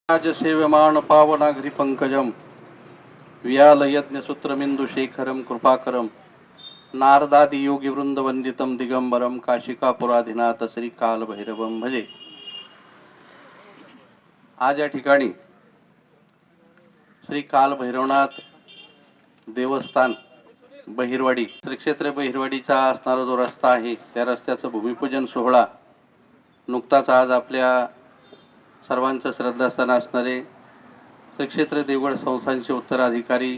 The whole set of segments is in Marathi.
राजसेव्यमाण पावनाघ्रि पंकजम व्यालयज्ञसूत्रमिन्दुशेखरं कृपाकरं नारदादि योगी वृंद वंदितम दिगंबरम काशिकापुराधिनाथ श्री कालभैरवम भजे. आज या ठिकाणी श्री कालभैरवनाथ देवस्थान बहिरवाडी श्री क्षेत्र बहिरवाडीचा असणारा जो रस्ता आहे त्या रस्त्याचं भूमिपूजन सोहळा नुकताच आज आपल्या सर्वांचं श्रद्धास्थान असणारे श्री क्षेत्र देवगड संस्थानचे उत्तराधिकारी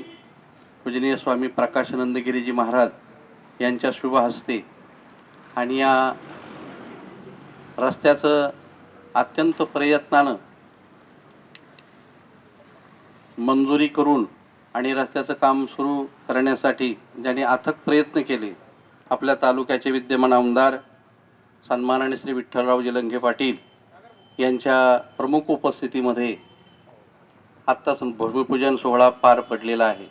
पूजनीय स्वामी प्रकाशानंद गिरीजी महाराज यांच्या शुभ हस्ते आणि या रस्त्याचं अत्यंत प्रयत्नानं मंजुरी करून आणि रस्त्याचं काम सुरू करण्यासाठी ज्यांनी अथक प्रयत्न केले आपल्या तालुक्याचे विद्यमान आमदार सन्माननीय श्री विठ्ठलरावजी लंघे पाटील यांच्या प्रमुख उपस्थितीमध्ये आत्ताच भूमिपूजन सोहळा पार पडलेला आहे.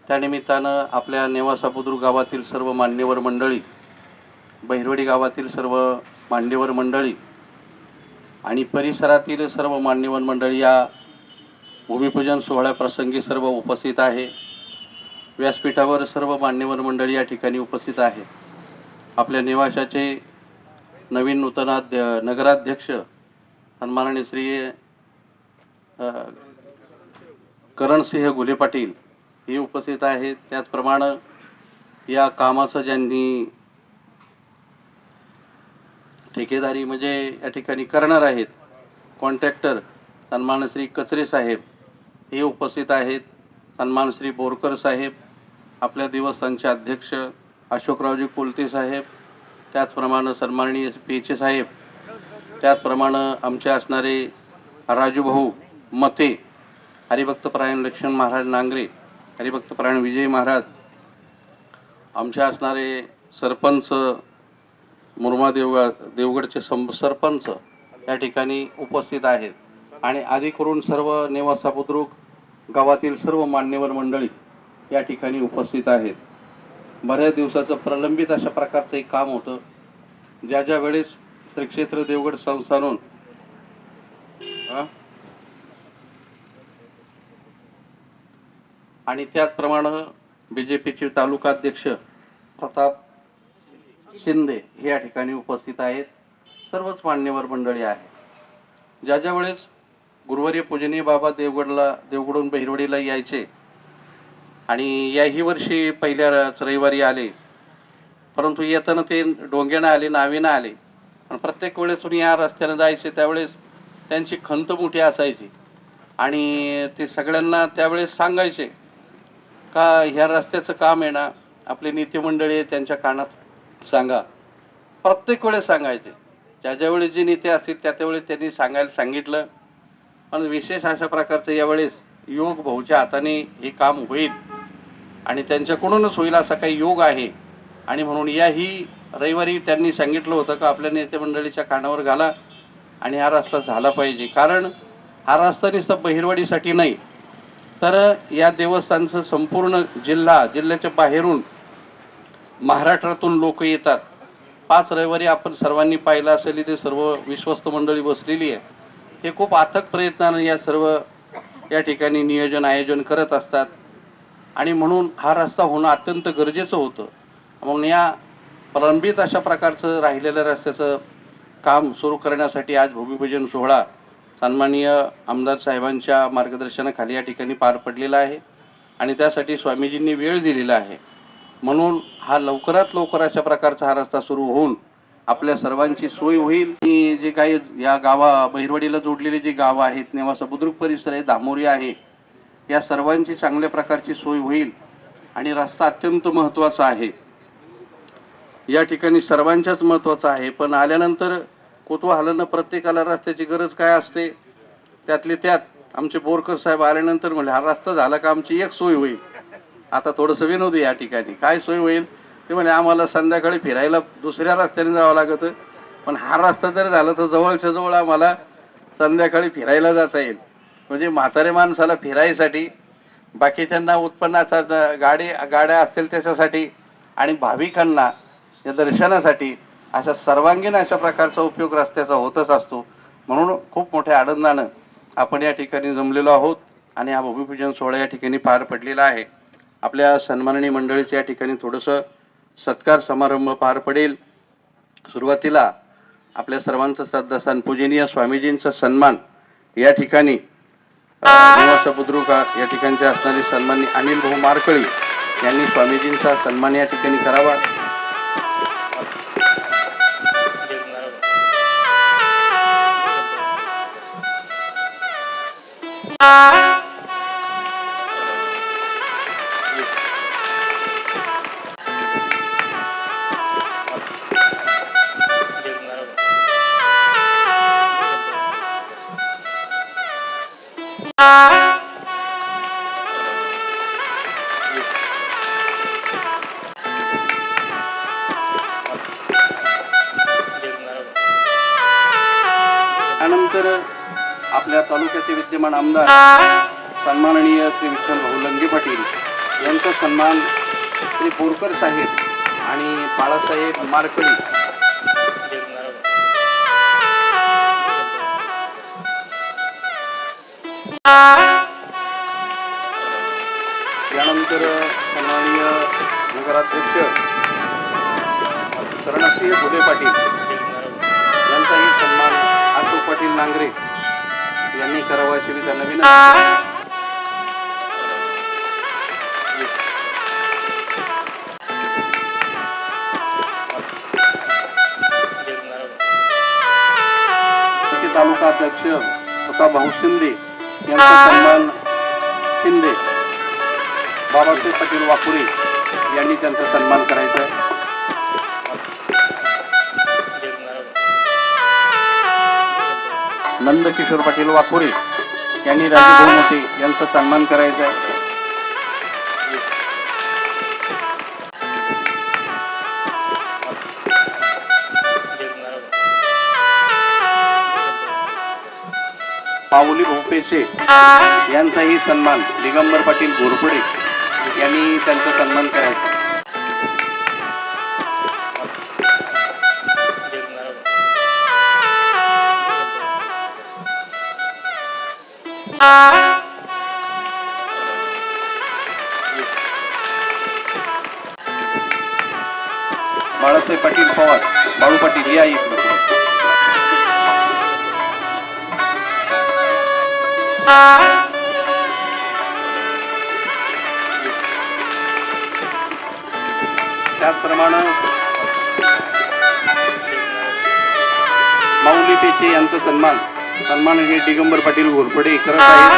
त्यानिमित्तानं आपल्या नेवासा बुद्रुक गावातील सर्व मान्यवर मंडळी, बहिरवाडी गावातील सर्व मान्यवर मंडळी आणि परिसरातील सर्व मान्यवर मंडळी या भूमिपूजन सोहळ्याप्रसंगी सर्व उपस्थित आहे. व्यासपीठावर सर्व मान्यवर मंडळी या ठिकाणी उपस्थित आहे. आपल्या नेवाशाचे नवीन नगराध्यक्ष सन्माननीय श्री करणसिंह घुले पाटील हे उपस्थित आहेत. त्याचप्रमाणे या कामाचं ज्यांनी ठेकेदारी म्हणजे या ठिकाणी करणार आहेत कॉन्ट्रॅक्टर सन्माननीय श्री कचरे साहेब हे उपस्थित आहेत. सन्मान श्री बोरकर साहेब, आपल्या देवस्थानचे अध्यक्ष अशोकरावजी कोलते साहेब, त्याचप्रमाणे सन्माननीय पेचे साहेब, त्याचप्रमाणे आमचे असणारे राजूभाऊ मते, हरिभक्तपरायण लक्ष्मण महाराज नांगरे, हरिभक्तपरायण विजय महाराज, आमचे असणारे सरपंच मुरमा देवगडचे सरपंच या ठिकाणी उपस्थित आहेत आणि आदी करून सर्व नेवासा बुद्रुक गावातील सर्व मान्यवर मंडळी या ठिकाणी उपस्थित आहेत. बऱ्याच दिवसाचं प्रलंबित अशा प्रकारचं एक काम होतं. ज्या वेळेस श्री क्षेत्र देवगड संस्थानून आणि त्याचप्रमाणे बीजेपीचे तालुकाध्यक्ष प्रताप शिंदे हे या ठिकाणी उपस्थित आहेत. सर्वच मान्यवर मंडळी आहे. ज्या वेळेस गुरुवारी पूजनीय बाबा देवगडून बहिरवाडीला यायचे आणि याही वर्षी पहिल्याच रविवारी आले, परंतु येताना ते डोंग्यानं आले, नावीनं आले. पण प्रत्येक वेळेसून या रस्त्यानं जायचे त्यावेळेस त्यांची खंत मोठी असायची आणि ते सगळ्यांना त्यावेळेस सांगायचे का ह्या रस्त्याचं काम आहे ना, आपले नेते मंडळी त्यांच्या कानात सांगा. प्रत्येक वेळेस सांगायचे. ज्यावेळी जे नेते असतील त्यावेळेस त्यांनी सांगायला सांगितलं. पण विशेष अशा प्रकारचं यावेळेस योग भाऊच्या हाताने हे काम होईल आणि त्यांच्याकडूनच होईल असा काही योग आहे आणि म्हणून याही रविवारी त्यांनी सांगितलं होतं का आपल्या नेते मंडळीच्या कानावर घाला आणि हा रस्ता झाला पाहिजे. कारण हा रस्ता नुसता बहिरवाडीसाठी नाही तर या देवस्थानचं संपूर्ण जिल्ह्याच्या बाहेरून महाराष्ट्रातून लोक येतात. 5 रविवारी आपण सर्वांनी पाहिलं असेल इथे सर्व विश्वस्त मंडळी बसलेली आहे. हे खूप अथक प्रयत्नानं या सर्व या ठिकाणी नियोजन आयोजन करत असतात आणि म्हणून हा रस्ता होणं अत्यंत गरजेचं होतं. म्हणून या प्रलंबित अशा प्रकारचं राहिलेल्या रस्त्याचं काम सुरू करण्यासाठी आज भूमिपूजन सोहळा सन्माननीय आमदार साहेबांच्या मार्गदर्शनाखाली या ठिकाणी पार पडलेला आहे आणि त्यासाठी स्वामीजींनी वेळ दिलेला आहे. म्हणून हा लवकरात लवकर अशा प्रकारचा हा रस्ता सुरू होऊन आपल्या सर्वांची सोय होईल. जे काही या बहिरवाडीला जोडलेली जी गावं आहेत, नेवासा बुद्रुक परिसर आहे, धामोरी आहे, या सर्वांची चांगल्या प्रकारची सोय होईल आणि रस्ता अत्यंत महत्त्वाचा आहे. या ठिकाणी सर्वांच्याच महत्त्वाचा आहे. पण आल्यानंतर कुतूहलानं प्रत्येकाला रस्त्याची गरज काय असते, त्यातले त्यात आमचे बोरकर साहेब आल्यानंतर म्हणले हा रस्ता झाला का आमची एक सोय होईल. आता थोडंसं विनोद या ठिकाणी काय सोय होईल ते म्हणजे आम्हाला संध्याकाळी फिरायला दुसऱ्या रस्त्याने जावं लागतं, पण हा रस्ता जर झाला तर जवळच्या जवळ आम्हाला संध्याकाळी फिरायला जाता येईल. म्हणजे म्हातारे माणसाला फिरायसाठी, बाकीच्यांना उत्पन्नाचा गाड्या असतील त्याच्यासाठी आणि भाविकांना या दर्शनासाठी अशा सर्वांगीण अशा प्रकारचा उपयोग रस्त्याचा होतच असतो. म्हणून खूप मोठ्या आनंदानं आपण या ठिकाणी जमलेलो आहोत आणि हा भूमिपूजन सोहळा या ठिकाणी पार पडलेला आहे. आपल्या सन्माननीय मंडळीचे या ठिकाणी थोडंसं सत्कार समारंभ पार पडेल. सुरुवातीला आपल्या सर्वांचा श्रद्धास्थान पूजनीय स्वामीजींचा सन्मान या ठिकाणी निवास बुद्रुक या ठिकाणचे असणारे सन्माननीय अनिल भाऊ मारकळी यांनी स्वामीजींचा सन्मान या ठिकाणी करावा. त्यानंतर आपल्या तालुक्याचे विद्यमान आमदार सन्माननीय श्री विठ्ठल भाऊ लंगे पाटील यांचा सन्मान श्री बोरकर साहेब आणि बाळासाहेब मारकळी यानंतर सन्माननीय नगराध्यक्ष करणसिंह भुले पाटील यांचाही सन्मान अशोक पाटील नांगरे यांनी करावा अशी मी त्यांना विनंती. तालुका अध्यक्ष तथा भाऊ शिंदे यांचा सन्मान शिंदे बाबासाहेब पाटील वाकुरे यांनी त्यांचा सन्मान करायचा आहे. नंदकिशोर पाटील वाकुरे यांनी राजेभाऊ मोठे यांचा सन्मान करायचा आहे. पाऊली भाऊ पेशे यांचाही सन्मान दिगंबर पाटील घोरपडे यांनी त्यांचा सन्मान करायचा. बाळासाहेब पाटील पवार बाळू पाटील या इकडे. त्याचप्रमाणे माऊली पेचे यांचा सन्मान हे दिगंबर पाटील घोरपडे करत आहेत.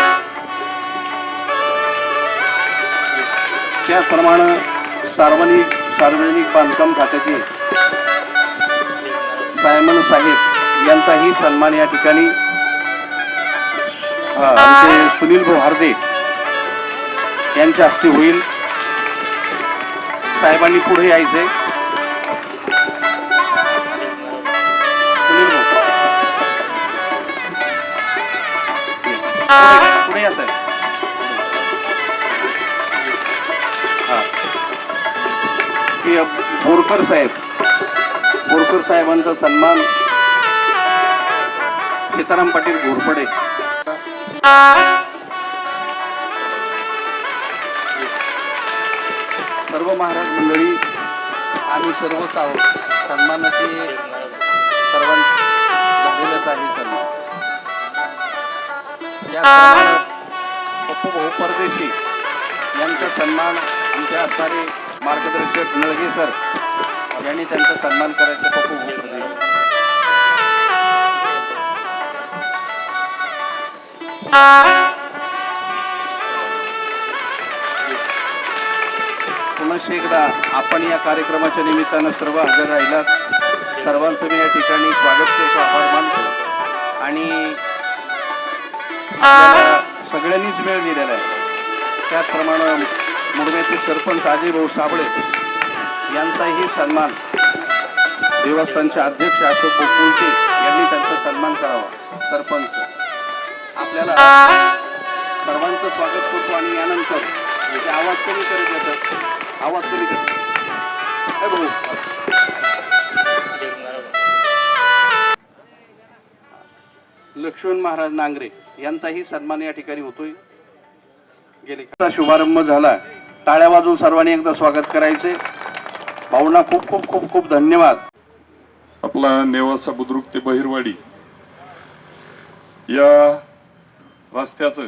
त्याचप्रमाणे सार्वजनिक बांधकाम खात्याचे सायमन साहेब यांचाही सन्मान या ठिकाणी आमचे सुनील भाऊ हार्दे यांच्या हस्ते होईल. साहेबांनी पुढे यायचंय. सुनील भाऊ पुढे या साहेब. बोरकर साहेबांचा सन्मान सीताराम पाटील घोरपडे. सर्व महाराज मंडळी आम्ही सर्वच आहोत. सन्मानाचे झालेलंच आहे सन्मान. त्याचप्रमाणे पप्पू भाऊ परदेशी यांचा सन्मान आमचे असणारे मार्गदर्शक नळगे सर यांनी त्यांचा सन्मान करायचा. पप्पू भाऊ परदेशी. पुन्हा एकदा आपण या कार्यक्रमाच्या निमित्तानं सर्व हजर राहिलात. सर्वांचं मी या ठिकाणी स्वागत करतो, आभार मानतो आणि आपल्याला सगळ्यांनीच वेळ दिलेला आहे. त्याचप्रमाणे मुडव्याचे सरपंच अजय भाऊ साबळे यांचाही सन्मान देवस्थानचे अध्यक्ष अशोक बोकुलते यांनी त्यांचा सन्मान करावा. सरपंच आपल्याला सर्वांचं स्वागत करतो आणि यानंतर आवाज कमी करत येतात. आवाज कमी कर भाऊ. लक्ष्मण महाराज नांगरे यांचाही सन्मान या ठिकाणी होतोय. गेले शुभारंभ झाला. टाळ्या वाजवून सर्वांनी एकदा स्वागत करायचे. भाऊंना खूप खूप खूप खूप धन्यवाद. आपला नेवासा बुद्रुक ते बहिरवाडी या रस्त्याचं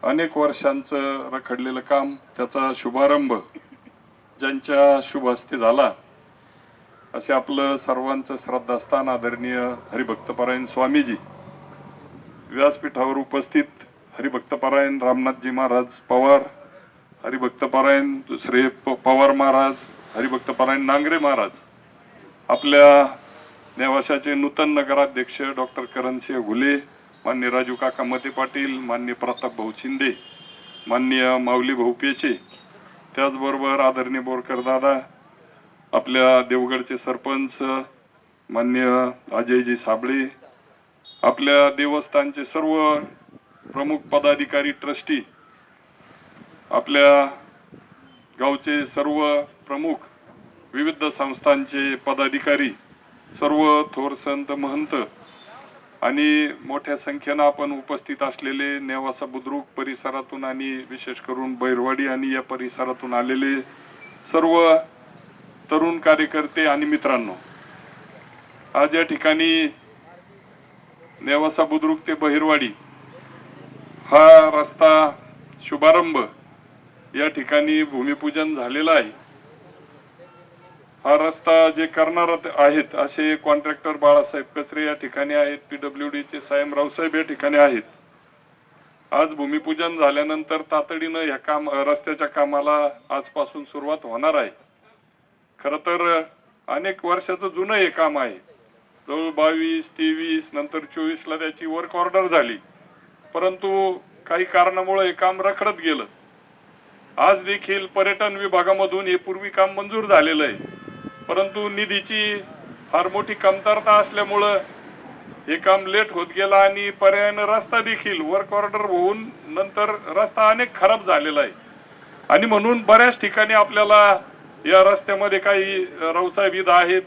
अनेक वर्षांचं रखडलेलं काम, त्याचा शुभारंभ ज्यांच्या शुभ हस्ते झाला असे आपलं सर्वांचं श्रद्धास्थान आदरणीय हरिभक्तपरायण स्वामीजी, व्यासपीठावर उपस्थित हरिभक्तपरायण रामनाथजी महाराज पवार, हरिभक्तपरायण दुसरे पवार महाराज, हरिभक्तपरायण नांगरे महाराज, आपल्या नेवाशाचे नूतन नगराध्यक्ष डॉक्टर करणसिंह घुले, माननीय राजू काका मते पाटील, माननीय प्रताप भाऊ शिंदे, माननीय माऊली भाऊ पेचे, त्याचबरोबर आदरणीय बोरकर दादा, आपल्या देवगडचे सरपंच माननीय अजयजी साबळे, आपल्या देवस्थानचे सर्व प्रमुख पदाधिकारी, ट्रस्टी, आपल्या गावचे सर्व प्रमुख, विविध संस्थांचे पदाधिकारी, सर्व थोर संत महंत आणि मोठ्या संख्येनं आपण उपस्थित असलेले नेवासा बुद्रुक परिसरातून आणि विशेष करून बैरवाडी आणि या परिसरातून आलेले सर्व तरुण कार्यकर्ते आणि मित्रांनो, आज या ठिकाणी नेवासा बुद्रुक ते बहिरवाडी हा रस्ता शुभारंभ या ठिकाणी भूमिपूजन झालेला आहे. हा रस्ता जे करणार आहेत असे कॉन्ट्रॅक्टर बाळासाहेब कचरे या ठिकाणी आहेत, PWD चे सायम रावसाहेब या ठिकाणी आहेत. आज भूमिपूजन झाल्यानंतर तातडीनं या रस्त्याच्या कामाला आजपासून सुरुवात होणार आहे. खरं तर अनेक वर्षाचं जुनं हे काम आहे. जवळ 22, 23 नंतर 24 ला त्याची वर्क ऑर्डर झाली, परंतु काही कारणामुळे हे काम रखडत गेलं. आज देखील पर्यटन विभागामधून हे पूर्वी काम मंजूर झालेलं आहे, परंतु निधीची फार मोठी कमतरता असल्यामुळं हे काम लेट होत गेलं आणि पर्यायानं रस्ता देखील वर्क ऑर्डर होऊन नंतर रस्ता अनेक खराब झालेला आहे. आणि म्हणून बऱ्याच ठिकाणी आपल्याला या रस्त्यामध्ये काही रावसाहेब इथं आहेत,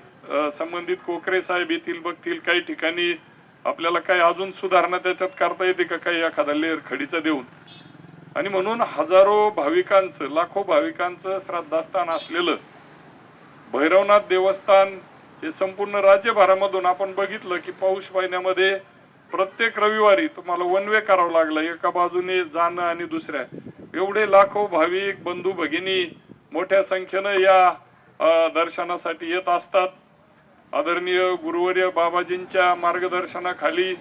संबंधित कोकरे साहेब येथील बघतील, काही ठिकाणी आपल्याला काही अजून सुधारणा त्याच्यात करता येते का, काही एखादा लेअर खडीचा देऊन. आणि म्हणून हजारो भाविकांचं, लाखो भाविकांचं श्रद्धास्थान असलेलं भैरवनाथ देवस्थान हे संपूर्ण राज्यभरामधून आपण बघितलं की पौष महिन्यामध्ये प्रत्येक रविवारी तुम्हाला वन वे करावं लागलं, एका बाजूने जाणं आणि दुसऱ्या, एवढे लाखो भाविक बंधू भगिनी मोठ्या संख्येनं या दर्शनासाठी येत असतात. आदरणीय गुरुवर्य बाबाजींच्या मार्गदर्शनाखाली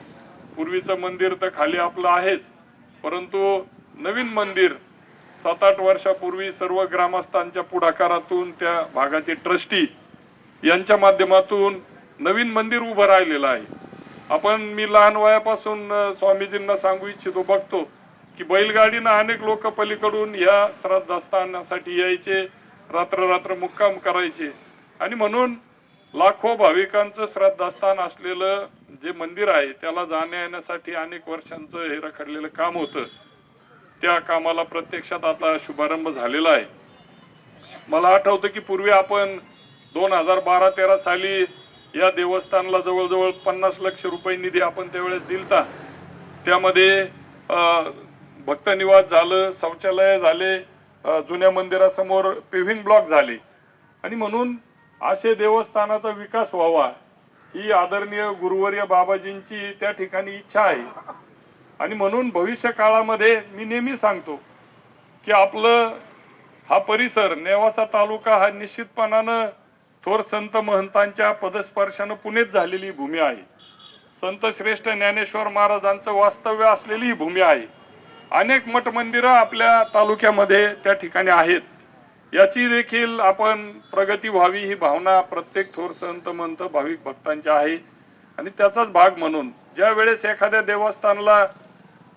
पूर्वीचं मंदिर तर खाली आपलं आहेच, परंतु नवीन मंदिर 7-8 वर्षापूर्वी सर्व ग्रामस्थांच्या पुढाकारातून त्या भागाचे ट्रस्टी यांच्या माध्यमातून नवीन मंदिर उभं राहिलेलं आहे. मी लहान वयापासून स्वामीजींना सांगू इच्छितो, बघतो की बैलगाडीनं अनेक लोक पलीकडून या श्रद्धास्थानासाठी यायचे, रात्र मुक्काम करायचे. आणि म्हणून लाखो भाविकांचं श्रद्धास्थान असलेलं जे मंदिर आहे त्याला जाण्या येण्यासाठी अनेक वर्षांचं हे रखडलेलं काम होतं. त्या कामाला प्रत्यक्षात आता शुभारंभ झालेला आहे. मला आठवतं की पूर्वी आपण 2012-13 साली या देवस्थानला जवळजवळ 50 लाख रुपये निधी आपण त्यावेळेस दिलता. त्यामध्ये भक्तनिवास झालं, शौचालय झाले, जुन्या मंदिरासमोर पेव्हिंग ब्लॉक झाले. आणि म्हणून असे देवस्थानाचा विकास व्हावा ही आदरणीय गुरुवर्य बाबाजींची त्या ठिकाणी इच्छा आहे. आणि म्हणून भविष्य काळामध्ये मी नेहमी सांगतो की आपलं हा परिसर नेवासा तालुका हा निश्चितपणानं थोर संत महंतांच्या पदस्पर्शानं पुनेच झालेली भूमी आहे. संत श्रेष्ठ ज्ञानेश्वर महाराजांचं वास्तव्य असलेली ही भूमी आहे. अनेक मठ मंदिरं आपल्या तालुक्यामध्ये त्या ठिकाणी आहेत. याची देखील आपण प्रगती व्हावी ही भावना प्रत्येक थोर संत महंत भाविक भक्तांची आहे. आणि त्याचाच भाग म्हणून ज्या वेळेस एखाद्या देवस्थानला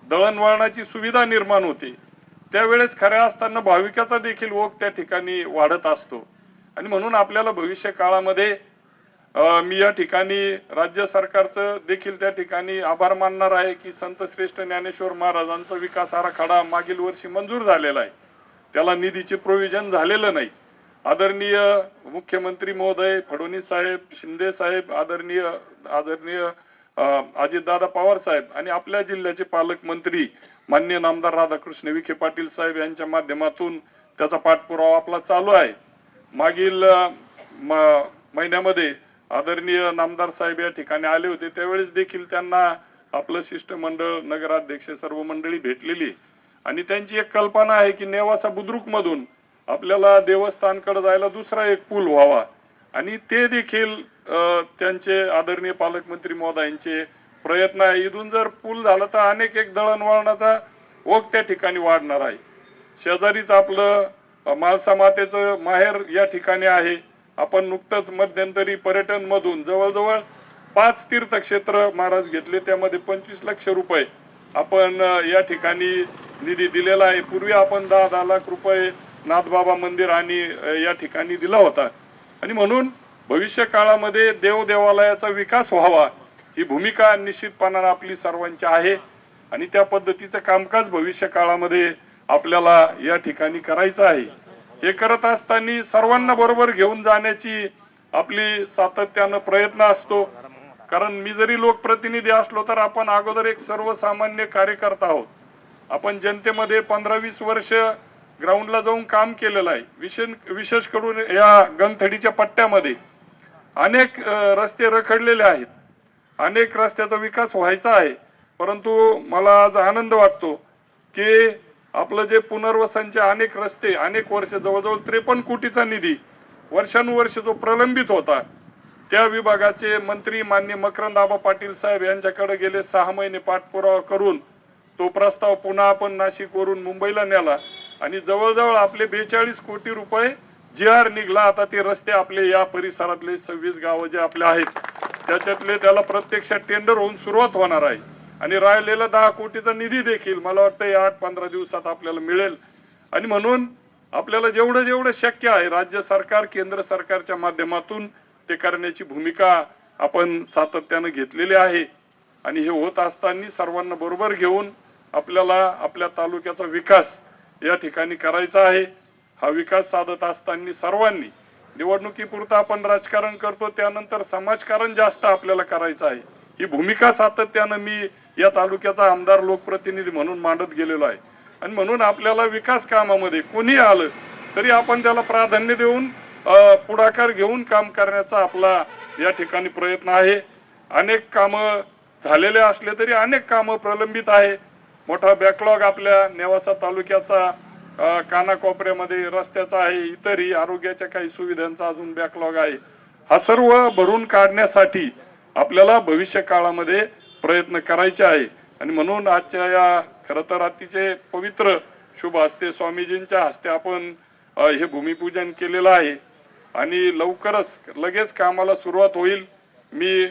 दळणवळणाची सुविधा निर्माण होते त्यावेळेस खऱ्या असताना भाविकाचा देखील ओघ त्या ठिकाणी वाढत असतो. आणि म्हणून आपल्याला भविष्य काळामध्ये मी या ठिकाणी राज्य सरकारचं देखील त्या ठिकाणी आभार मानणार आहे की संत श्रेष्ठ ज्ञानेश्वर महाराजांचा विकास आराखडा मागील वर्षी मंजूर झालेला आहे, त्याला निधीचे प्रोव्हिजन झालेलं नाही. आदरणीय मुख्यमंत्री महोदय फडणवीस साहेब, शिंदे साहेब, आदरणीय अजितदादा पवार साहेब आणि आपल्या जिल्ह्याचे पालकमंत्री माननीय नामदार राधाकृष्ण विखे पाटील साहेब यांच्या माध्यमातून त्याचा पाठपुरावा आपला चालू आहे. मागील महिन्यामध्ये आदरणीय नामदार साहेब या ठिकाणी आले होते, त्यावेळेस देखील त्यांना आपलं शिष्टमंडळ, नगराध्यक्ष, सर्व मंडळी भेटलेली आणि त्यांची एक कल्पना आहे की नेवासा बुद्रुक मधून आपल्याला देवस्थानकडे जायला दुसरा एक पूल व्हावा आणि ते देखील त्यांचे आदरणीय पालकमंत्री महोदयांचे प्रयत्न आहे. इथून जर पूल झाला तर अनेक एक दळणवळणाचा ओघ त्या ठिकाणी वाढणार आहे. शेजारीच आपलं माळसा मातेचं माहेर या ठिकाणी आहे. आपण नुकतंच मध्यंतरी पर्यटन मधून जवळजवळ 5 तीर्थक्षेत्र महाराज घेतले, त्यामध्ये 25 लाख रुपये आपण या ठिकाणी निधी दिलेला आहे. पूर्वी आपण 10 लाख रुपये नाथबाबा मंदिर आणि या ठिकाणी दिला होता आणि म्हणून भविष्य काळामध्ये देव देवालयाचा विकास व्हावा ही भूमिका निश्चितपणाने आपली सर्वांची आहे आणि त्या पद्धतीचं कामकाज भविष्य काळामध्ये आपल्याला या ठिकाणी करायचं आहे. हे करत असताना सर्वांना बरोबर घेऊन जाण्याची आपली सातत्यानं प्रयत्न असतो. कारण मी जरी लोकप्रतिनिधी असलो तर आपण अगोदर एक सर्वसामान्य कार्यकर्ता आहोत. आपण जनतेमध्ये 15-20 वर्ष ग्राउंडला जाऊन काम केलेलं आहे. विशेष करून या गंगथडीच्या पट्ट्यामध्ये अनेक रस्ते रखडलेले आहेत, अनेक रस्त्याचा विकास व्हायचा आहे. परंतु मला आज आनंद वाटतो की आपलं जे पुनर्वसनचे अनेक रस्ते अनेक वर्ष जवळजवळ 53 कोटीचा निधी वर्षानुवर्ष जो प्रलंबित होता, त्या विभागाचे मंत्री माननीय मकरंद आबा पाटील साहेब यांच्याकडे गेले 6 महिने पाठपुरावा करून तो प्रस्ताव पुन्हा आपण नाशिक वरून मुंबईला नेला आणि जवळजवळ आपले 42 कोटी रुपये GR निघला. आता ते रस्ते आपले या परिसरातले 26 गावं जे आपले आहेत त्याच्यातले त्याला प्रत्यक्षात टेंडर होऊन सुरुवात होणार आहे आणि राहिलेला 10 कोटीचा निधी देखील मला वाटतं या 8-15 दिवसात आपल्याला मिळेल. आणि म्हणून आपल्याला जेवढं शक्य आहे राज्य सरकार, केंद्र सरकारच्या माध्यमातून ते करण्याची भूमिका आपण सातत्यानं घेतलेली आहे आणि हे होत असताना सर्वांना बरोबर घेऊन आपल्याला आपल्या तालुक्याचा विकास या ठिकाणी करायचा आहे. हा विकास साधत असताना सर्वांनी निवडणुकीपुरता आपण राजकारण करतो, त्यानंतर समाजकारण जास्त आपल्याला करायचं आहे. ही भूमिका सातत्यानं मी या तालुक्याचा आमदार लोकप्रतिनिधी म्हणून मांडत गेलेलो आहे आणि म्हणून आपल्याला विकास कामामध्ये कोणी आलं तरी आपण त्याला प्राधान्य देऊन पुढाकार घेऊन काम करण्याचा आपला या ठिकाणी प्रयत्न आहे. अनेक कामं झालेले असले तरी अनेक कामं प्रलंबित आहे. मोठा बॅकलॉग आपल्या नेवासा तालुक्याचा कानाकोपऱ्यामध्ये रस्त्याचा आहे, इतरही आरोग्याच्या काही सुविधांचा अजून बॅकलॉग आहे. हा सर्व भरून काढण्यासाठी आपल्याला भविष्य काळामध्ये प्रयत्न करायचे आहे आणि म्हणून आजच्या या खरं तर अतिशय पवित्र शुभ हस्ते स्वामीजींच्या हस्ते आपण हे भूमिपूजन केलेलं आहे आणि लवकरच लगेच कामाला सुरुवात होईल. मी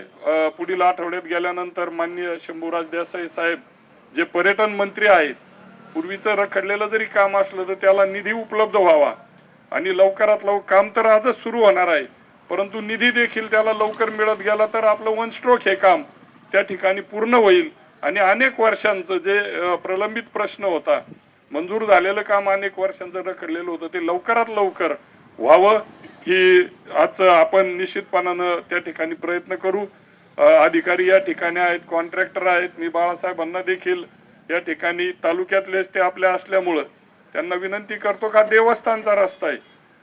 पुढील आठवड्यात गेल्यानंतर माननीय शंभूराज देसाई साहेब जे पर्यटन मंत्री आहेत, पूर्वीचं रखडलेलं जरी काम असलं तर त्याला निधी उपलब्ध व्हावा आणि लवकरात लवकर काम तर आजच सुरू होणार आहे, परंतु निधी देखील त्याला लवकर मिळत गेला तर आपलं 1 स्ट्रोक हे काम त्या ठिकाणी पूर्ण होईल आणि अनेक वर्षांचं जे प्रलंबित प्रश्न होता, मंजूर झालेलं काम अनेक वर्षांचं रखडलेलं होतं, ते लवकरात लवकर व्हावं ही आज आपण निश्चितपणानं त्या ठिकाणी प्रयत्न करू. अधिकारी या ठिकाणी आहेत, कॉन्ट्रॅक्टर आहेत. मी बाळासाहेबांना देखील या ठिकाणी तालुक्यातलेच ते आपल्या असल्यामुळं त्यांना विनंती करतो का देवस्थानचा रस्ता आहे,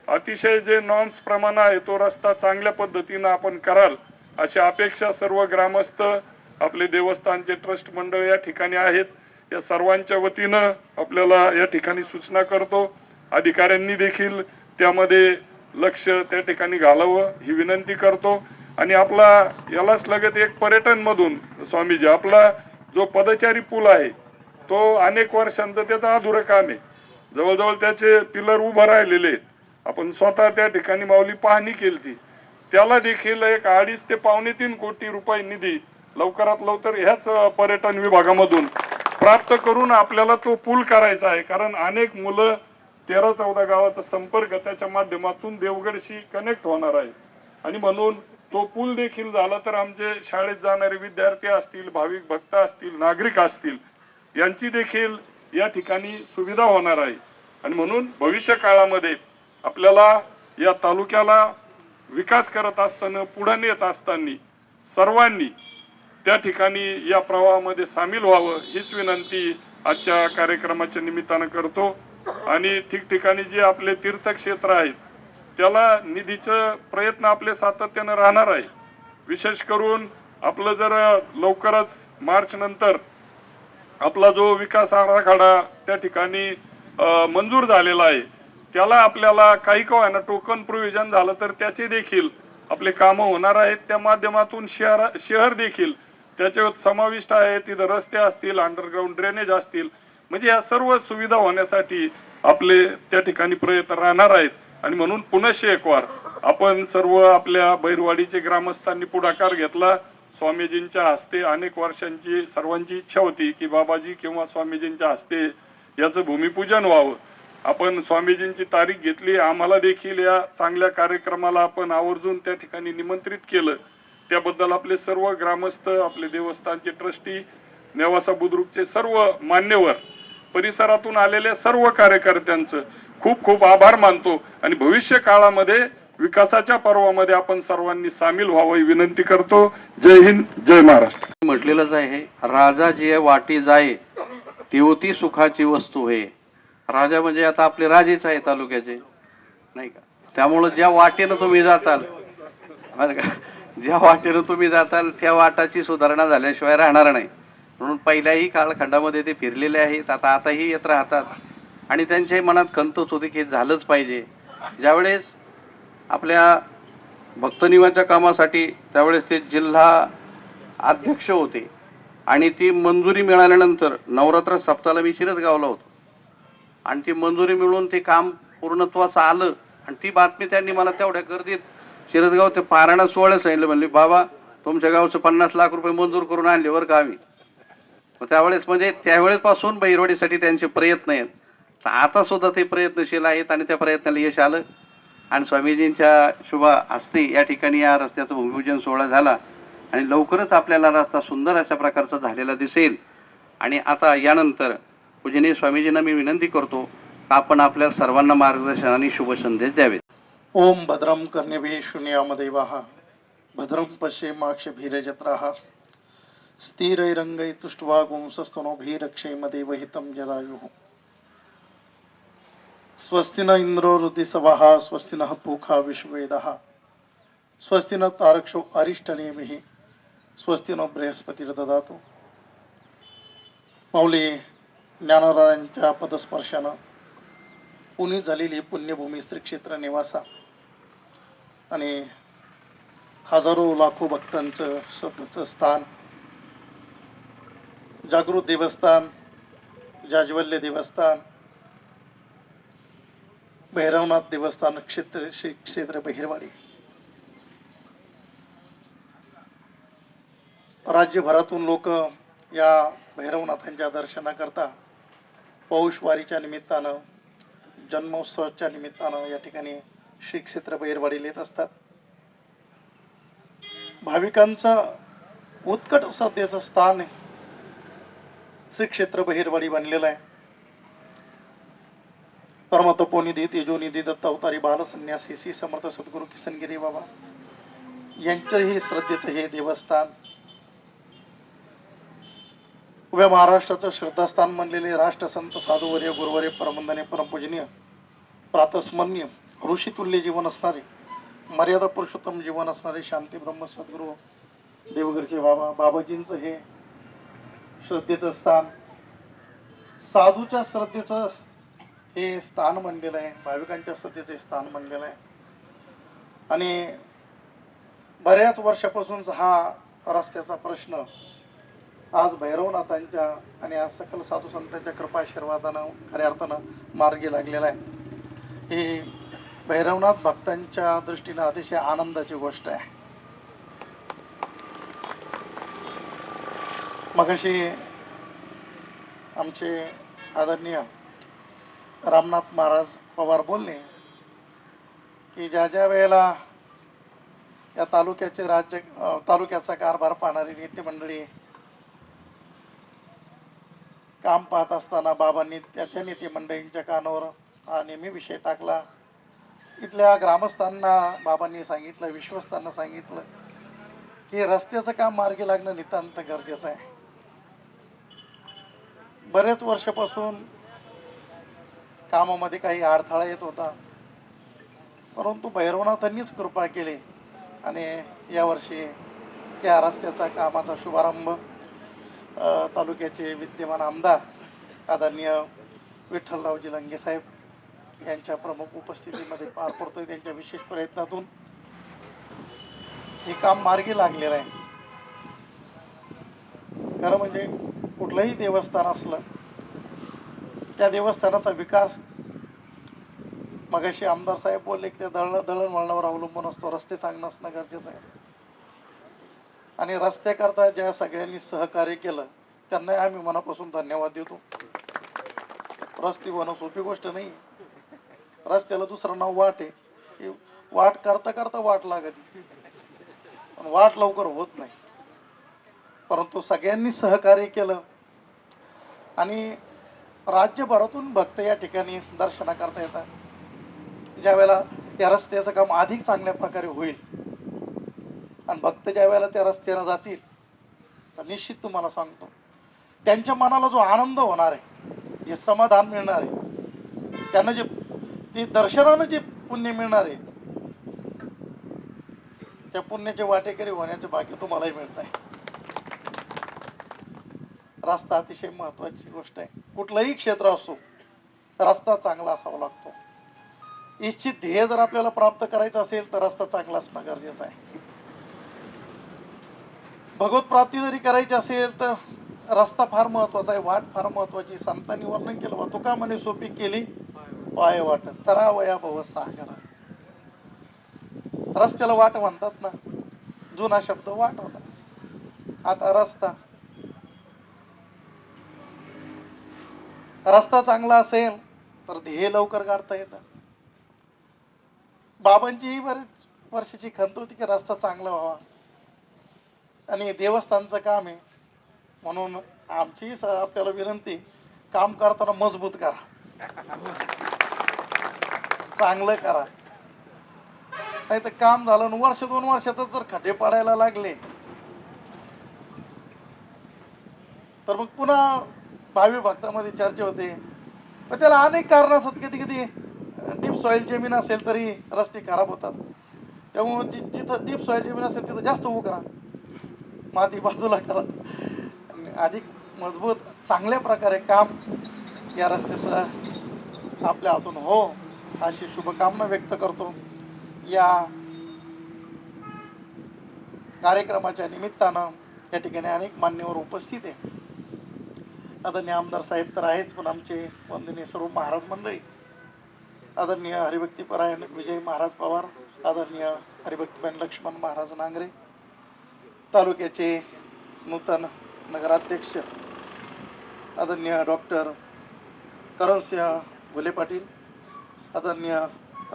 अतिशय जे नॉर्म्स प्रमाण आहे तो रस्ता चांगल्या पद्धतीनं आपण कराल अशी अपेक्षा सर्व ग्रामस्थ, आपले देवस्थानचे ट्रस्ट मंडळ या ठिकाणी आहेत, या सर्वांच्या वतीनं आपल्याला या ठिकाणी सूचना करतो. अधिकाऱ्यांनी देखील त्यामध्ये लक्ष त्या ठिकाणी घालावं ही विनंती करतो. आणि आपला यालाच लगत एक पर्यटन मधून स्वामीजी आपला जो पदचारी पूल आहे तो अनेक वर्षांचं त्याचं अधुरं काम आहे, जवळजवळ त्याचे पिलर उभं राहिलेले आहेत. आपण स्वतः त्या ठिकाणी माऊली पाहणी केली, त्याला देखील एक 2.5 ते 3.25 कोटी रुपये निधी लवकरात लवकर ह्याच पर्यटन विभागामधून प्राप्त करून आपल्याला तो पूल करायचा आहे. कारण अनेक मुलं 13-14 गावाचा संपर्क त्याच्या माध्यमातून देवगडशी कनेक्ट होणार आहे आणि म्हणून तो पूल देखील झाला तर आमचे शाळेत जाणारे विद्यार्थी असतील, भाविक भक्त असतील, नागरिक असतील, यांची देखील या ठिकाणी सुविधा होणार आहे. आणि म्हणून भविष्य काळामध्ये आपल्याला या तालुक्याला विकास करत असताना, पुढे नेत असताना सर्वांनी त्या ठिकाणी या प्रवाहामध्ये सामील व्हावं हीच विनंती आजच्या कार्यक्रमाच्या निमित्तानं करतो. आणि ठिकठिकाणी जे आपले तीर्थक्षेत्र आहेत त्याला निधीचं प्रयत्न आपले सातत्यानं राहणार आहे. विशेष करून आपलं जर लवकरच मार्च नंतर आपला जो विकास आराखडा त्या ठिकाणी मंजूर झालेला आहे त्याला आपल्याला काही का होईना टोकन प्रोव्हिजन झालं तर त्याचे देखील आपले कामं होणार आहेत. त्या माध्यमातून शहर देखील त्याच्यात समाविष्ट आहे. तिथं रस्ते असतील, अंडरग्राउंड ड्रेनेज असतील, म्हणजे या सर्व सुविधा होण्यासाठी आपले त्या ठिकाणी प्रयत्न राहणार आहेत. आणि म्हणून पुनश्च एक वार आपण सर्व आपल्या बैरवाडीचे ग्रामस्थांनी पुढाकार घेतला. स्वामीजींच्या हस्ते अनेक वर्षांची सर्वांची इच्छा होती की बाबाजी किंवा स्वामीजींच्या हस्ते याचं भूमिपूजन व्हावं. आपण स्वामीजींची तारीख घेतली. आम्हाला देखील या चांगल्या कार्यक्रमाला आपण आवर्जून त्या ठिकाणी निमंत्रित केलं. त्याबद्दल आपले सर्व ग्रामस्थ, आपले देवस्थानचे ट्रस्टी, नेवासा बुद्रुकचे सर्व मान्यवर, परिसरातून आलेल्या सर्व कार्यकर्त्यांचं खूप खूप आभार मानतो. आणि भविष्य काळामध्ये विकासाच्या पर्वामध्ये आपण सर्वांनी सामील व्हावं ही विनंती करतो. जय हिंद, जय महाराष्ट्र. म्हटलेलंच आहे, राजा जे वाटी जाये तेवती सुखाची वस्तू आहे. राजा म्हणजे आता आपले राजेच आहे तालुक्याचे, नाही का? त्यामुळं ज्या वाटेनं तुम्ही जाताल, बरं का, ज्या वाटेनं तुम्ही जाताल त्या वाटाची सुधारणा झाल्याशिवाय राहणार नाही. म्हणून पहिल्याही कालखंडामध्ये ते फिरलेले आहेत, आताही येत राहतात. आणि त्यांच्याही मनात खंतच होती की झालंच पाहिजे. ज्यावेळेस आपल्या भक्तनिवाच्या कामासाठी त्यावेळेस ते जिल्हा अध्यक्ष होते आणि ती मंजुरी मिळाल्यानंतर नवरात्र सप्ताहाला मी शिरसगावला होतो आणि ती मंजुरी मिळून ते काम पूर्णत्वास आलं. आणि ती बातमी त्यांनी मला तेवढ्या गर्दीत शिरसगाव ते पारायणा सोहळ्यात सांगितलं. म्हणले, बाबा तुमच्या गावचं 50 लाख रुपये मंजूर करून आणले बरं का आम्ही. त्यावेळेस म्हणजे त्यावेळेपासून बैरवाडीसाठी त्यांचे प्रयत्न आहेत. आता सुद्धा ते प्रयत्नशील आहेत आणि त्या प्रयत्नाला यश आलं. आणि स्वामीजींच्या शुभ हस्ते या ठिकाणी या रस्त्याचं भूमिपूजन सोहळा झाला आणि लवकरच आपल्याला रस्ता सुंदर अशा प्रकारचा झालेला दिसेल. आणि आता यानंतर पूजनीय स्वामीजींना मी विनंती करतो का आपण आपल्या सर्वांना मार्गदर्शन आणि शुभ संदेश द्यावेत. ओम भद्रम कर्णेभिः शृणुयामदेवाः भद्रं पश्येमाक्षभिर्यजत्राः स्थिरैरङ्गैस्तुष्ट्वा गुंसस्तनोभिरक्षेमदेवहितं जदायुः स्वस्ति न इन्द्रो हृदिसवः स्वस्ति नः पूषा विश्ववेदाः स्वस्ति न तारक्षो अरिष्टनेमिः स्वस्ति नो बृहस्पतिर्ददातु. माऊली ज्ञानराजांच्या पदस्पर्शानं पुनीत झालेली पुण्यभूमी श्री क्षेत्र निवासा आणि हजारो लाखो भक्तांचं श्रद्धेचं स्थान, जागृत देवस्थान, जाज्वल्य देवस्थान, भैरवनाथ देवस्थान क्षेत्र श्री क्षेत्र बहिरवाडी राज्यभरातून लोक या भैरवनाथांच्या दर्शनाकरता पौषवारीच्या निमित्तानं, जन्मोत्सवाच्या निमित्तानं या ठिकाणी श्री क्षेत्र बहिरवाडीला येत असतात. भाविकांचं उत्कट श्रद्धेचं स्थान श्री क्षेत्र बहिरवाडी बनलेलं आहे. परमतपोनिधी तेजोनिधी दत्त अवतारी बालसन्यासी श्री समर्थ सद्गुरू किसनगिरी बाबा यांचंही श्रद्धेचं हे देवस्थान, उभ्या महाराष्ट्राचं श्रद्धास्थान बनलेले राष्ट्रसंत साधुवर्य गुरुवर्य परमंदने परमपूजनीय प्रातस्मरणीय ऋषितुल्य जीवन असणारे, मर्यादा पुरुषोत्तम जीवन असणारे शांती ब्रह्म सद्गुरू देवगडचे बाबा बाबाजींचं हे श्रद्धेचं स्थान, साधूच्या श्रद्धेचं हे स्थान बनलेलं आहे, भाविकांच्या श्रद्धेचे स्थान बनलेलं आहे. आणि बऱ्याच वर्षापासूनचा हा रस्त्याचा प्रश्न आज भैरवनाथांच्या आणि आज सकल साधू संतांच्या कृपाशीर्वादानं खऱ्या अर्थानं मार्गी लागलेला आहे. ही भैरवनाथ भक्तांच्या दृष्टीनं अतिशय आनंदाची गोष्ट आहे. मगाशी आमचे आदरणीय रामनाथ महाराज पवार बोलले की ज्या ज्या वेळेला या तालुक्याचा कारभार पाहणारी नेते मंडळी काम पाहत असताना बाबांनी त्या नेते मंडळींच्या कानावर हा नेहमी विषय टाकला. इथल्या ग्रामस्थांना बाबांनी सांगितलं, विश्वस्तांना सांगितलं की रस्त्याचं काम मार्गी लागणं नितांत गरजेचं आहे. बरेच वर्षापासून कामामध्ये काही अडथळा येत होता, परंतु भैरवनाथांनीच कृपा केली आणि यावर्षी त्या रस्त्याचा कामाचा शुभारंभ तालुक्याचे विद्यमान आमदार आदरणीय विठ्ठलरावजी लंगे साहेब यांच्या प्रमुख उपस्थितीमध्ये पार पडतोय. त्यांच्या विशेष प्रयत्नातून हे काम मार्गी लागलेलं आहे. खरं म्हणजे कुठलंही देवस्थान असलं, त्या देवस्थानाचा विकास, मगाशी आमदार साहेब बोलले की त्या दळणवळणावर अवलंबून असतो. रस्ते चांगलं असणं गरजेचं आहे आणि रस्त्याकरता ज्या सगळ्यांनी सहकार्य केलं त्यांना आम्ही मनापासून धन्यवाद देतो. रस्ते बनवणं सोपी गोष्ट नाही. रस्त्याला दुसरं नाव वाट आहे. वाट करता करता वाट लागते, पण वाट लवकर होत नाही. परंतु सगळ्यांनी सहकार्य केलं आणि राज्यभरातून भक्त या ठिकाणी दर्शनाकरता येतात. ज्या वेळेला त्या रस्त्याचं काम अधिक चांगल्या प्रकारे होईल आणि भक्त ज्या वेळेला त्या रस्त्याला जातील तर निश्चित तुम्हाला सांगतो त्यांच्या मनाला जो आनंद होणार आहे, जे समाधान मिळणार आहे, त्यांना जे ते दर्शनानं जे पुण्य मिळणार आहे, त्या पुण्याचे वाटेकरी होण्याचे भाग्य तुम्हालाही मिळत आहे. रस्ता अतिशय महत्वाची गोष्ट आहे. कुठलंही क्षेत्र असो, रस्ता चांगला असावा लागतो. इच्छित ध्येय जर आपल्याला प्राप्त करायचं असेल तर रस्ता चांगला असणं गरजेचं आहे. भगवत प्राप्ती जरी करायची असेल तर रस्ता फार महत्वाचा आहे, वाट फार महत्वाची. संतांनी वर्णन केलं, तुका म्हणे सोपी केली पाय वाट तरावया भव सागरा. रस्त्याला वाट म्हणतात ना, जुना शब्द वाट होता. आता रस्ता चांगला असेल तर ध्येय लवकर गाठता येतं. बाबांची ही बरीच वर्षाची खंत होती की रस्ता चांगला व्हावा आणि देवस्थानचं काम आहे म्हणून आमची आपल्याला विनंती, काम करताना मजबूत करा, चांगलं करा. नाही तर काम झालं वर्ष 2 वर्षातच जर खड्डे पाडायला लागले तर मग पुन्हा भावी भक्तामध्ये चर्चा होते. पण त्याला अनेक कारण असतात. कधी कधी डीप सॉइल जमीन असेल तरी रस्ते खराब होतात. त्यामुळे जिथं डीप सॉइल जमीन असेल तिथं जास्त उभं करा, माती बाजूला करा आणि अधिक मजबूत चांगल्या प्रकारे काम या रस्त्याचं आपल्या हातून हो अशी शुभकामना व्यक्त करतो. या कार्यक्रमाच्या निमित्तानं या ठिकाणी अनेक मान्यवर उपस्थित आहे. आदरणीय आमदार साहेब तर आहेच, पण आमचे वंदनीय सर्व महाराज मंडळी, आदरणीय हरिभक्तीपरायण विजय महाराज पवार, आदरणीय हरिभक्तीपरायण लक्ष्मण महाराज नांगरे, तालुक्याचे नूतन नगराध्यक्ष आदरणीय डॉक्टर करणसिंह घुले पाटील, आदरणीय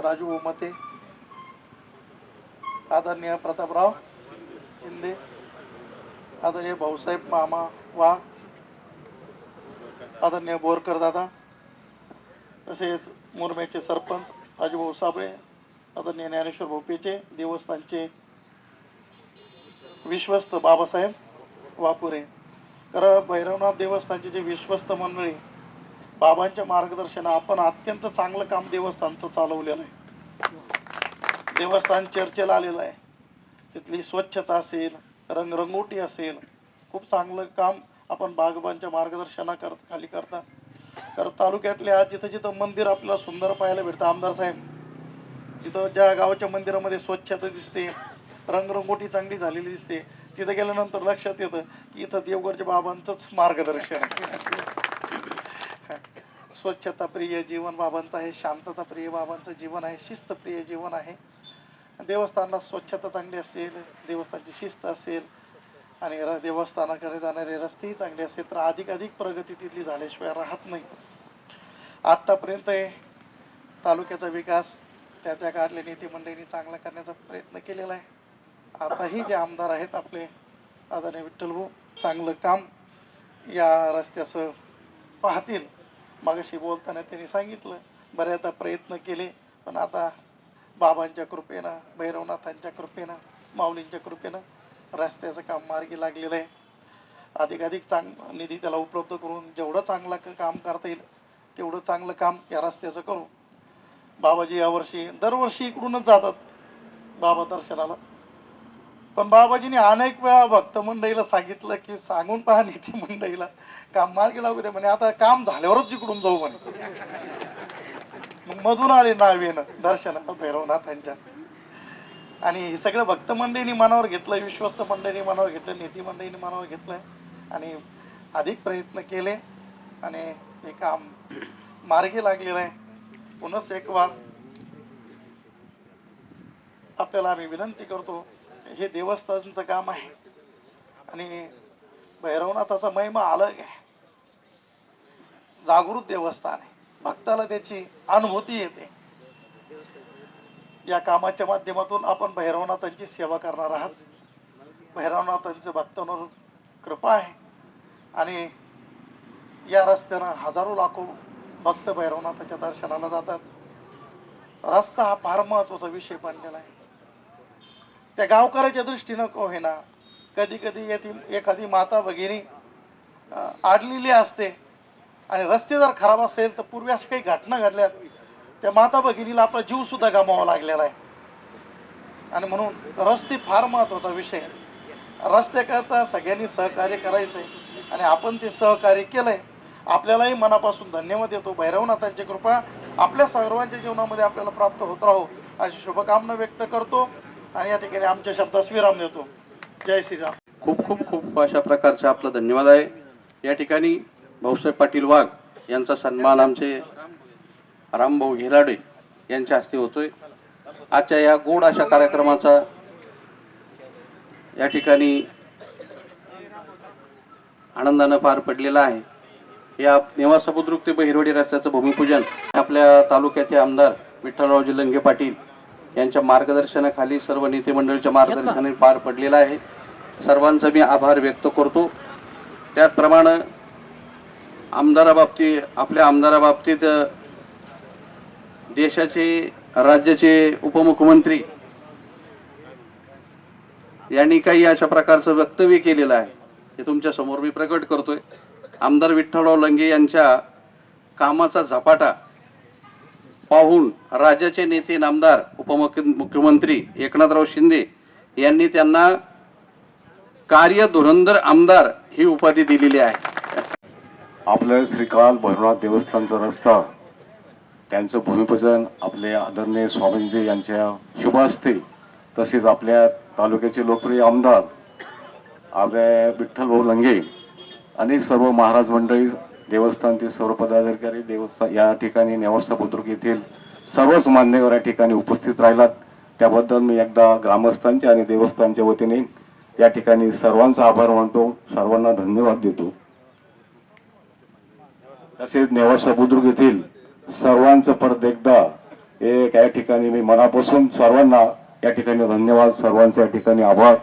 राजू मते, आदरणीय प्रतापराव शिंदे, आदरणीय भाऊसाहेब मामा वाघ, आदरणीय बोरकर दादा, तसेच मुरमेचे सरपंच राजूभाऊ साबळे, आदरणीय ज्ञानेश्वर भोपेचे, देवस्थानचे विश्वस्त बाबासाहेब वापुरे. कारण भैरवनाथ देवस्थानचे जे विश्वस्त मंडळी, बाबांच्या मार्गदर्शना आपण अत्यंत चांगलं काम देवस्थानचं चालवलेलं आहे. देवस्थान चर्चेला आलेलं आहे. तिथली स्वच्छता असेल, रंगरंगोटी असेल, खूप चांगलं काम आपण बाबांच्या खाली करता. कारण तालुक्यातले आज जिथं जिथं मंदिर आपल्याला सुंदर पाहायला भेटतं, आमदार साहेब, जिथं ज्या गावाच्या मंदिरामध्ये स्वच्छता दिसते, रंगरंगोटी चांगली झालेली दिसते, तिथं गेल्यानंतर लक्षात येतं की इथं देवगडच्या बाबांचंच मार्गदर्शन आहे. स्वच्छता प्रिय जीवन बाबांचं आहे, शांतता प्रिय बाबांचं जीवन आहे, शिस्तप्रिय जीवन आहे. देवस्थानाला स्वच्छता चांगली असेल, देवस्थानची शिस्त असेल आणि देवस्थानाकडे जाणारे रस्तेही चांगले असेल तर अधिक प्रगती तिथली झाल्याशिवाय राहत नाही. आत्तापर्यंत तालुक्याचा विकास त्या काढले नेते मंडळींनी चांगला करण्याचा प्रयत्न केलेला आहे. आताही जे आमदार आहेत आपले आदरणीय विठ्ठलभाऊ, चांगलं काम या रस्त्याचं पाहतील. मागाशी बोलताना त्यांनी सांगितलं बऱ्याचदा प्रयत्न केले, पण आता बाबांच्या कृपेनं, भैरवनाथांच्या कृपेनं, माऊलींच्या कृपेनं रस्त्याचं काम मार्गी लागलेलं आहे. अधिकाधिक निधी त्याला उपलब्ध करून जेवढं चांगलं काम करता येईल तेवढं चांगलं काम या रस्त्याचं करू. बाबाजी यावर्षी दरवर्षी इकडूनच जातात बाबा दर्शनाला, पण बाबाजींनी अनेक वेळा भक्त मंडळीला सांगितलं की सांगून पहा नेते मंडळीला काम मार्गी लागू दे म्हणे, आता काम झाल्यावरच जिकडून जाऊ म्हणे. मग मधून आले नावेनं दर्शनाला भैरवनाथांच्या. आणि हे सगळं भक्त मंडळींनी मनावर घेतलं, विश्वस्त मंडळींनी मनावर घेतलं, नेते मंडळींनी मनावर घेतलंय आणि अधिक प्रयत्न केले आणि हे काम मार्गी लागलेलं आहे. पुनःच एक वार आपल्याला आम्ही विनंती करतो, हे देवस्थानचं काम आहे आणि भैरवनाथाचा महिमा अलग आहे, जागृत देवस्थान आहे, भक्ताला त्याची अनुभूती येते. या कामाच्या माध्यमातून आपण भैरवनाथांची सेवा करणार आहात. भैरवनाथांचं भक्तांवर कृपा आहे आणि या रस्त्यानं हजारो लाखो भक्त भैरवनाथाच्या दर्शनाला जातात. रस्ता हा फार महत्वाचा विषय बनलेला आहे. त्या गावकऱ्याच्या दृष्टीनं का होईना, कधी कधी एखादी माता भगिनी आडलेली असते आणि रस्ते जर खराब असेल तर पूर्वी अशा काही घटना घडल्यात, त्या माता भगिनीला आपला जीव सुद्धा गमावा लागलेला आहे. आणि म्हणून रस्ते फार महत्वाचा विषय आहे. रस्त्याकरता सगळ्यांनी सहकार्य करायचंय आणि आपण ते सहकार्य केलंय. आपल्यालाही मनापासून धन्यवाद देतो. भैरवनाथांची कृपा आपल्या सर्वांच्या जीवनामध्ये आपल्याला प्राप्त होत राहो अशी शुभकामना व्यक्त करतो आणि या ठिकाणी आमच्या शब्दास विराम देतो. जय श्रीराम. खूप खूप खूप अशा प्रकारचे आपलं धन्यवाद आहे. या ठिकाणी भाऊसाहेब पाटील वाघ यांचा सन्मान आमचे रामभाऊ हिराडे यांच्या हस्ते होतोय. आजच्या या गोड अशा कार्यक्रमाचा या ठिकाणी आनंदानं पार पडलेला आहे. या नेवासा बुद्रुक ते बहिरवडी रस्त्याचं भूमिपूजन आपल्या तालुक्याचे आमदार विठ्ठलरावजी लंगे पाटील यांच्या मार्गदर्शनाखाली सर्व नेते मंडळीच्या मार्गदर्शनाने पार पडलेला आहे. सर्वांचा मी आभार व्यक्त करतो. त्याचप्रमाणे आपल्या आमदाराबाबतीत देशाचे राज्याचे उपमुख्यमंत्री यांनी काही अशा प्रकारचं वक्तव्य केलेलं आहे, ते तुमच्या समोर मी प्रकट करतोय. आमदार विठ्ठलराव लंगे यांच्या कामाचा झपाटा पाहून राज्याचे नेते नामदार उपमुख्यमंत्री एकनाथराव शिंदे यांनी त्यांना कार्य धुरंधर आमदार ही उपाधी दिलेली आहे. आपलं श्रीकाल भैरवनाथ देवस्थानचा रस्ता त्यांचं भूमिपूजन आपले आदरणीय स्वामीजी यांच्या शुभ हस्ते, तसेच आपल्या तालुक्याचे लोकप्रिय आमदार आपल्या विठ्ठलभाऊ लंगे आणि सर्व महाराज मंडळी, देवस्थानचे सर्व पदाधिकारी, देवस्थान या ठिकाणी नेवासा बुद्रुक येथील सर्वच मान्यवर या ठिकाणी उपस्थित राहिलात. त्याबद्दल मी एकदा ग्रामस्थांच्या आणि देवस्थानच्या वतीने या ठिकाणी सर्वांचा आभार मानतो, सर्वांना धन्यवाद देतो. तसेच नेवासा बुद्रुक येथील सर्वांचं परत एकदा या ठिकाणी मी मनापासून सर्वांना या ठिकाणी धन्यवाद, सर्वांचे या ठिकाणी आभार.